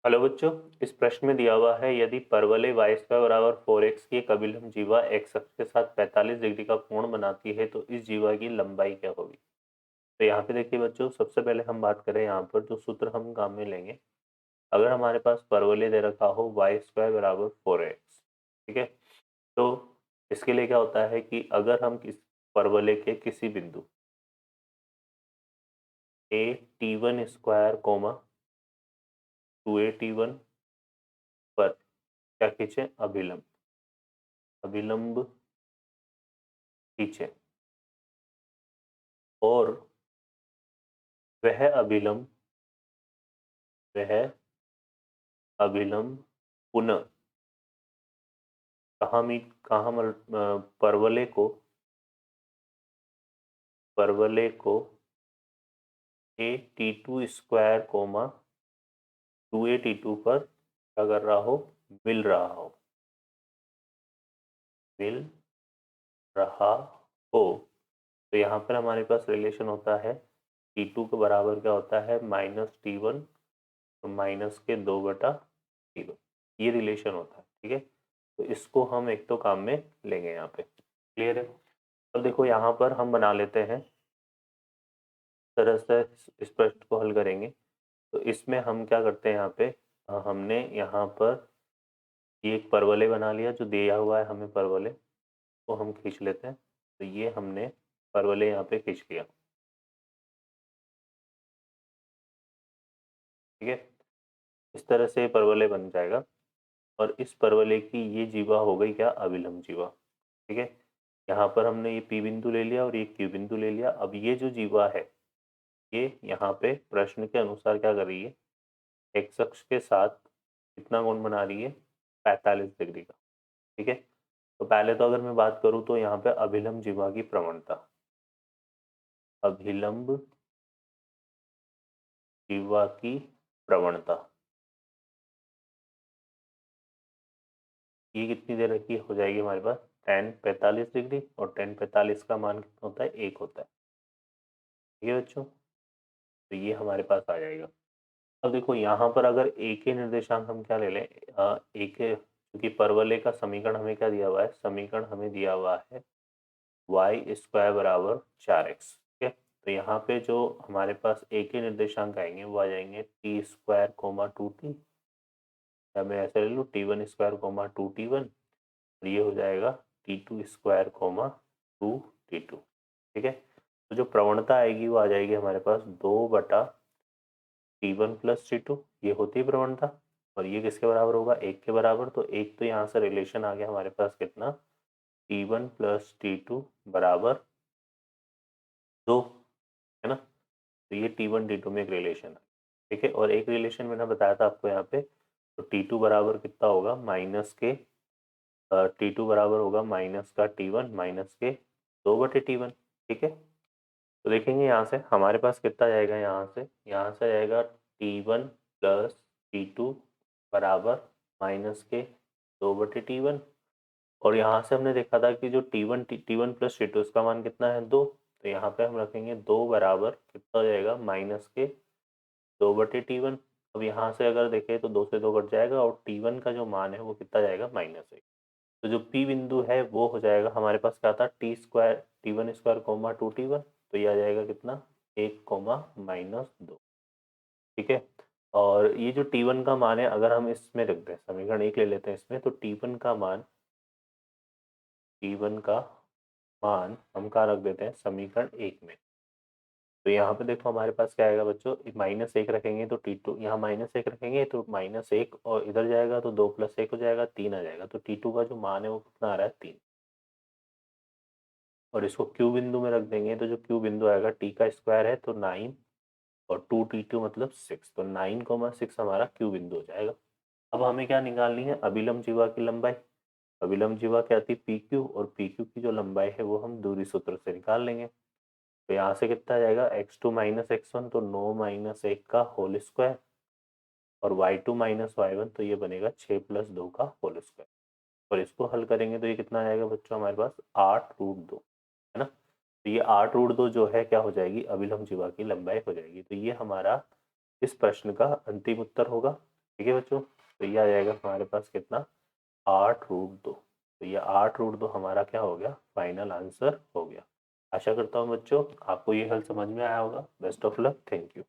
Hello बच्चों। इस प्रश्न में दिया हुआ है यदि परवलय y स्क्वायर बराबर 4x की एक अभिलंब जीवा x अक्ष के साथ 45 डिग्री का कोण बनाती है तो इस जीवा की लंबाई क्या होगी। तो यहाँ पे देखिए बच्चों, सबसे पहले हम बात करें यहाँ पर जो सूत्र हम काम में लेंगे। अगर हमारे पास परवलय दे रखा हो y स्क्वायर बराबर 4x, ठीक है, तो इसके लिए क्या होता है कि अगर हम किस परवलय के किसी बिंदु a t1 square comma 2a t1 पर क्या खींचे, अभिलंब अभिलंब खींचे और वह अभिलंब वह अभिलंब पुनः परवलय को A T two square comma 2a t2 पर क्या कर रहा हो, मिल रहा हो मिल रहा हो। तो यहाँ पर हमारे पास रिलेशन होता है t2 के बराबर क्या होता है, -t1, तो माइनस के 2/t1, ये रिलेशन होता है। ठीक है, तो इसको हम एक तो काम में लेंगे यहाँ पे। क्लियर है। अब देखो यहाँ पर हम बना लेते हैं, तरह से इस प्रश्न को हल करेंगे। तो इसमें हम क्या करते हैं, यहाँ पे हमने यहाँ पर ये एक परवलय बना लिया, जो दिया हुआ है हमें परवलय, तो हम खींच लेते हैं। तो ये हमने परवलय यहाँ पे खींच लिया। ठीक है, इस तरह से परवलय बन जाएगा और इस परवलय की ये जीवा हो गई क्या, अभिलंब जीवा। ठीक है, यहाँ पर हमने ये पी बिंदु ले लिया और ये क्यू बिंदु ले लिया। अब ये जो जीवा है ये यहाँ पे प्रश्न के अनुसार क्या कर रही है, एक्स अक्ष के साथ कितना कोण बना रही है, 45 डिग्री का। ठीक है, तो पहले तो अगर मैं बात करूँ तो यहाँ पे अभिलंब जीवा की प्रवणता, अभिलंब जीवा की प्रवणता ये कितनी दे रखी हो जाएगी हमारे पास, tan 45 डिग्री, और tan 45 का मान कितना होता है, 1 होता है। ठीक है बच्चों, तो ये हमारे पास आ जाएगा। अब देखो यहाँ पर अगर ए के निर्देशांक हम क्या ले लें, ए के, क्योंकि परवलय का समीकरण हमें क्या दिया हुआ है, समीकरण हमें दिया हुआ है y स्क्वायर बराबर 4x। ठीक है, तो यहाँ पे जो हमारे पास ए के निर्देशांक आएंगे वो आ जाएंगे टी स्क्वायर कोमा 2t, या मैं ऐसे ले लूँ t1 स्क्वायर कोमा 2t1, और ये हो जाएगा t2 स्क्वायर कोमा 2t2। ठीक है, तो जो प्रवणता आएगी वो आ जाएगी हमारे पास 2/t1 प्लस t2, ये होती है प्रवणता, और ये किसके बराबर होगा, 1 के बराबर। तो एक तो यहाँ से रिलेशन आ गया हमारे पास कितना, t1 प्लस t2 बराबर 2, है ना। तो ये t1 t2 में एक रिलेशन है। ठीक है, और एक रिलेशन मैंने बताया था आपको यहाँ पे, तो t2 बराबर कितना होगा, माइनस के t2 बराबर होगा माइनस का t1 माइनस के 2/t1। ठीक है, तो देखेंगे यहाँ से हमारे पास कितना जाएगा, यहाँ से जाएगा t1 प्लस t2 बराबर माइनस के 2/t1। और यहाँ से हमने देखा था कि जो t1 प्लस t2 इसका मान कितना है, 2। तो यहाँ पे हम रखेंगे 2 बराबर कितना हो जाएगा, माइनस के 2/t1। अब यहाँ से अगर देखें तो 2 से 2 कट जाएगा और t1 का जो मान है वो कितना जाएगा, -1। तो जो P बिंदु है वो हो जाएगा हमारे पास, क्या था, t1 स्क्वायर कोमा 2t1, तो ये आ जाएगा कितना, 1 कोमा -2। ठीक है, और ये जो t1 का मान है अगर हम इसमें रख दें, समीकरण 1 ले लेते हैं इसमें, तो t1 का मान हम कहाँ रख देते हैं, समीकरण 1 में। तो यहाँ पे देखो हमारे पास क्या आएगा बच्चों, -1 रखेंगे तो t2, यहाँ -1 रखेंगे तो -1, और इधर जाएगा तो 2 + 1 हो जाएगा, 3 आ जाएगा। तो t2 का जो मान है वो कितना आ रहा है, 3। और इसको क्यू बिंदु में रख देंगे तो जो क्यू बिंदु आएगा, t का स्क्वायर है तो 9, और 2t2 मतलब 6, तो 9,6 हमारा क्यू बिंदु हो जाएगा। अब हमें क्या निकालनी है, अभिलंब जीवा की लंबाई। अभिलंब जीवा क्या थी, पी क्यू, और पी क्यू की जो लंबाई है वो हम दूरी सूत्र से निकाल लेंगे। तो यहाँ से कितना आ जाएगा, x2 माइनस x1, तो 9 - 1 का होल स्क्वायर, और y2 माइनस y1, तो ये बनेगा 6 + 2 का होल स्क्वायर। और इसको हल करेंगे तो ये कितना आ जाएगा बच्चों, हमारे पास 8√2, है ना। तो ये 8√2 जो है क्या हो जाएगी, अभिलंब जीवा की लंबाई हो जाएगी। तो ये हमारा इस प्रश्न का अंतिम उत्तर होगा। ठीक है बच्चों, तो ये आ जाएगा हमारे पास कितना 8√2। तो ये 8√2 हमारा क्या हो गया, फाइनल आंसर हो गया। आशा करता हूँ बच्चों आपको ये हल समझ में आया होगा। Best of luck, thank you.